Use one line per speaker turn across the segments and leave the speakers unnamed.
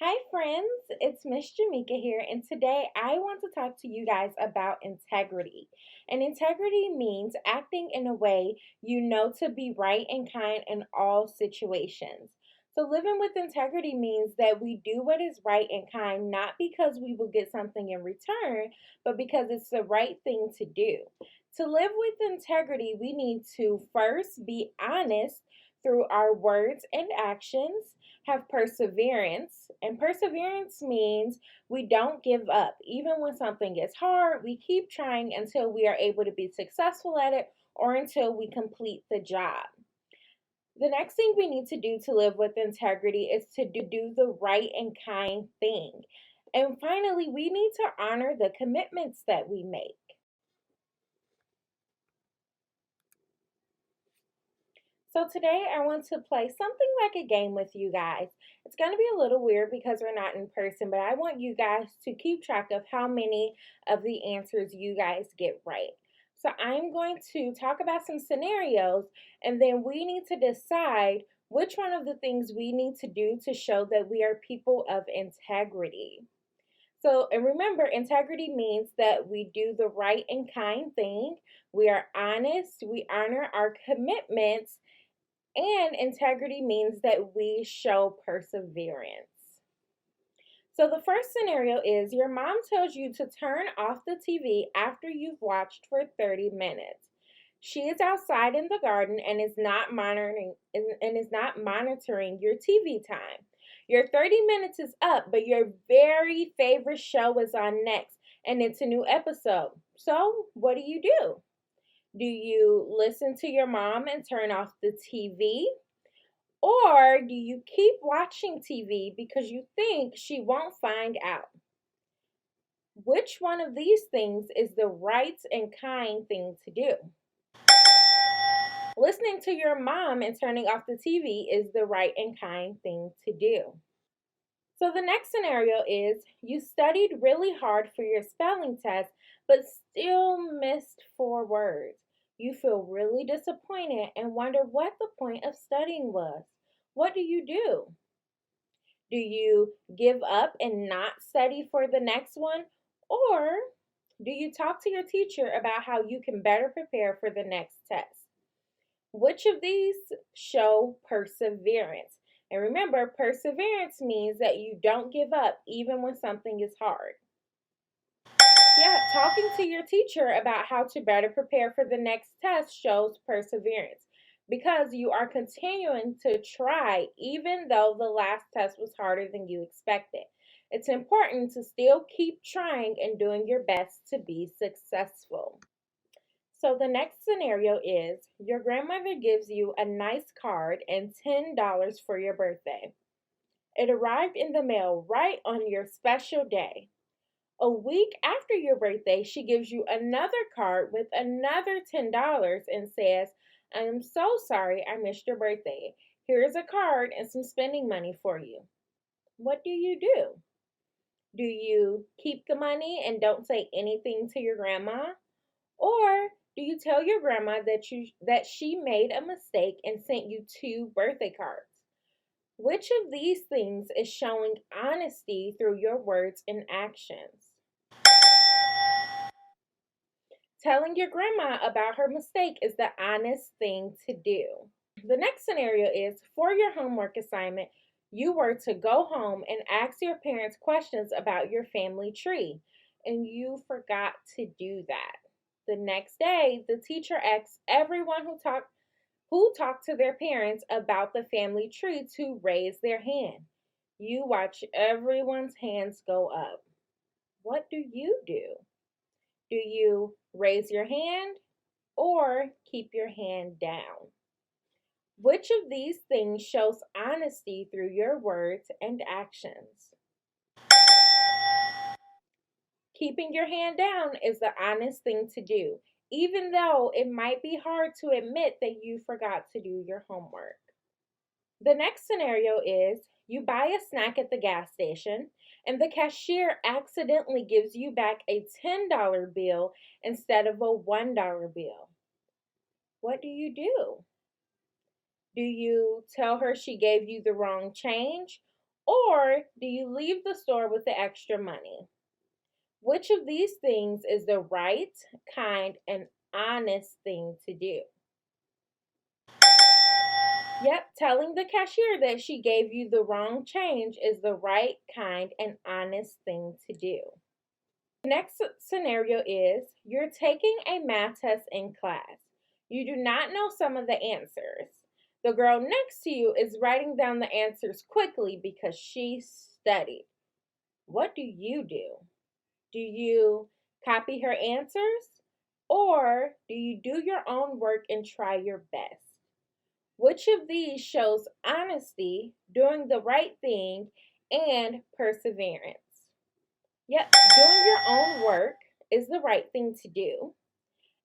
Hi, friends. It's Ms.Jemika here, and today I want to talk to you guys about integrity. And integrity means acting in a way you know to be right and kind in all situations. So, living with integrity means that we do what is right and kind not because we will get something in return, but because it's the right thing to do. To live with integrity, we need to first be honest through our words and actions, have perseverance. And perseverance means we don't give up. Even when something is hard, we keep trying until we are able to be successful at it or until we complete the job. The next thing we need to do to live with integrity is to do the right and kind thing. And finally, we need to honor the commitments that we make. So today I want to play something like a game with you guys. It's going to be a little weird because we're not in person, but I want you guys to keep track of how many of the answers you guys get right. So I'm going to talk about some scenarios and then we need to decide which one of the things we need to do to show that we are people of integrity. So, and remember, integrity means that we do the right and kind thing, we are honest, we honor our commitments, and integrity means that we show perseverance. So the first scenario is your mom tells you to turn off the TV after you've watched for 30 minutes. She is outside in the garden and is not monitoring your TV time. Your 30 minutes is up, but your very favorite show is on next and it's a new episode. So, what do? Do you listen to your mom and turn off the TV? Or do you keep watching TV because you think she won't find out? Which one of these things is the right and kind thing to do? Listening to your mom and turning off the TV is the right and kind thing to do. So the next scenario is you studied really hard for your spelling test, but still missed 4 words. You feel really disappointed and wonder what the point of studying was. What do? Do you give up and not study for the next one? Or do you talk to your teacher about how you can better prepare for the next test? Which of these show perseverance? And remember, perseverance means that you don't give up even when something is hard. Yeah, talking to your teacher about how to better prepare for the next test shows perseverance because you are continuing to try even though the last test was harder than you expected. It's important to still keep trying and doing your best to be successful. So the next scenario is your grandmother gives you a nice card and $10 for your birthday. It arrived in the mail right on your special day. A week after your birthday, she gives you another card with another $10 and says, I am so sorry I missed your birthday. Here is a card and some spending money for you. What do? Do you keep the money and don't say anything to your grandma? Or do you tell your grandma that she made a mistake and sent you 2 birthday cards? Which of these things is showing honesty through your words and actions? Telling your grandma about her mistake is the honest thing to do. The next scenario is for your homework assignment, you were to go home and ask your parents questions about your family tree, and you forgot to do that. The next day, the teacher asks everyone who talked to their parents about the family tree to raise their hand. You watch everyone's hands go up. What do? Do you raise your hand or keep your hand down? Which of these things shows honesty through your words and actions? Keeping your hand down is the honest thing to do, even though it might be hard to admit that you forgot to do your homework. The next scenario is you buy a snack at the gas station and the cashier accidentally gives you back a $10 bill instead of a $1 bill. What do? Do you tell her she gave you the wrong change? Or do you leave the store with the extra money? Which of these things is the right, kind, and honest thing to do? Yep, telling the cashier that she gave you the wrong change is the right, kind, and honest thing to do. The next scenario is you're taking a math test in class. You do not know some of the answers. The girl next to you is writing down the answers quickly because she studied. What do you do? Do you copy her answers? Or do you do your own work and try your best? Which of these shows honesty, doing the right thing, and perseverance? Yep, doing your own work is the right thing to do.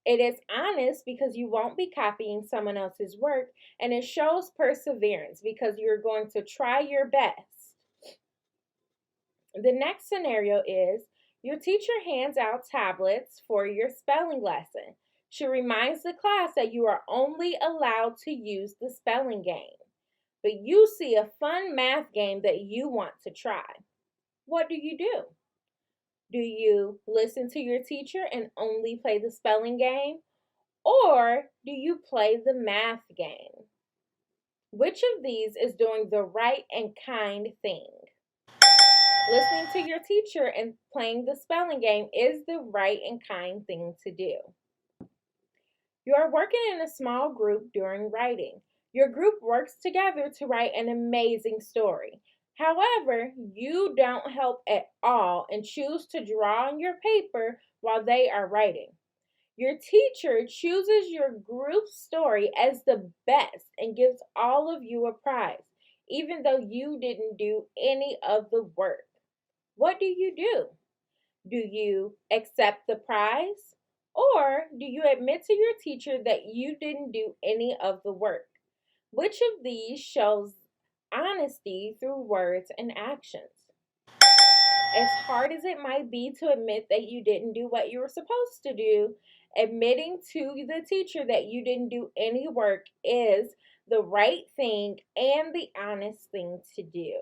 It is honest because you won't be copying someone else's work, and it shows perseverance because you're going to try your best. The next scenario is your teacher hands out tablets for your spelling lesson. She reminds the class that you are only allowed to use the spelling game, but you see a fun math game that you want to try. What do you do? Do you listen to your teacher and only play the spelling game? Or do you play the math game? Which of these is doing the right and kind thing? Listening to your teacher and playing the spelling game is the right and kind thing to do. You are working in a small group during writing. Your group works together to write an amazing story. However, you don't help at all and choose to draw on your paper while they are writing. Your teacher chooses your group story as the best and gives all of you a prize, even though you didn't do any of the work. What do you do? Do you accept the prize? Or do you admit to your teacher that you didn't do any of the work? Which of these shows honesty through words and actions? As hard as it might be to admit that you didn't do what you were supposed to do, admitting to the teacher that you didn't do any work is the right thing and the honest thing to do.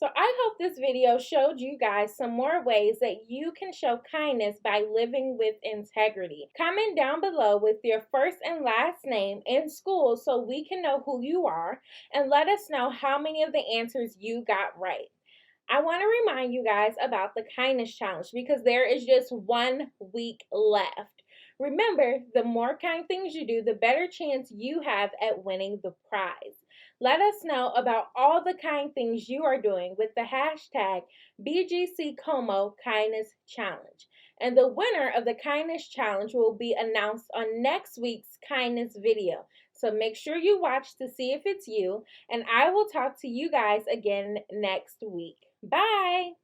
So I hope this video showed you guys some more ways that you can show kindness by living with integrity. Comment down below with your first and last name and school so we can know who you are, and let us know how many of the answers you got right. I want to remind you guys about the kindness challenge because there is just 1 week left. Remember, the more kind things you do, the better chance you have at winning the prize. Let us know about all the kind things you are doing with the hashtag BGCComo Kindness Challenge. And the winner of the kindness challenge will be announced on next week's kindness video. So make sure you watch to see if it's you, and I will talk to you guys again next week. Bye!